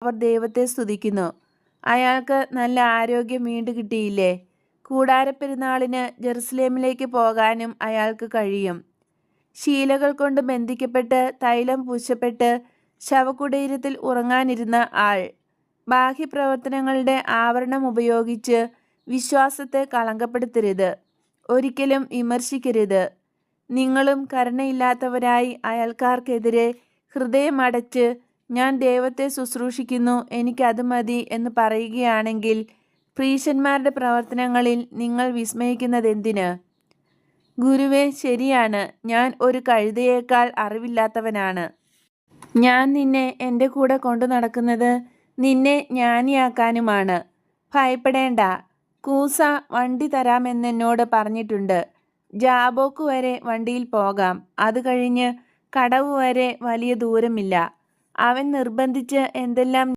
അവർ ദൈവത്തെ സ്തുതിക്കുന്നു. അയാൾക്ക് നല്ല ആരോഗ്യം വീണ്ടു കിട്ടിയില്ലേ? കൂടാരപ്പെരുന്നാളിന് ജെറുസലേമിലേക്ക് പോകാനും അയാൾക്ക് കഴിയും. ശീലകൾ കൊണ്ട് ബന്ധിക്കപ്പെട്ട് തൈലം പൂശപ്പെട്ട് ശവകുടീരത്തിൽ ഉറങ്ങാനിരുന്ന ആൾ ബാഹ്യപ്രവർത്തനങ്ങളുടെ ആവരണം ഉപയോഗിച്ച് വിശ്വാസത്തെ കളങ്കപ്പെടുത്തരുത്. ഒരിക്കലും വിമർശിക്കരുത്. നിങ്ങളും കരുണയില്ലാത്തവരായി അയൽക്കാർക്കെതിരെ ഹൃദയമടച്ച് ഞാൻ ദൈവത്തെ ശുശ്രൂഷിക്കുന്നു, എനിക്കത് മതി എന്ന് പറയുകയാണെങ്കിൽ പ്രീശന്മാരുടെ പ്രവർത്തനങ്ങളിൽ നിങ്ങൾ വിസ്മയിക്കുന്നതെന്തിന്? ഗുരുവേ, ശരിയാണ്, ഞാൻ ഒരു കഴുതയേക്കാൾ അറിവില്ലാത്തവനാണ്. ഞാൻ നിന്നെ എൻ്റെ കൂടെ കൊണ്ടു നടക്കുന്നത് നിന്നെ ജ്ഞാനിയാക്കാനുമാണ്. ഭയപ്പെടേണ്ട, കൂസ വണ്ടി തരാമെന്നെന്നോട് പറഞ്ഞിട്ടുണ്ട്. ജാബോക്ക് വരെ വണ്ടിയിൽ പോകാം. അത് കഴിഞ്ഞ് കടവ് വരെ വലിയ ദൂരമില്ല. അവൻ നിർബന്ധിച്ച് എന്തെല്ലാം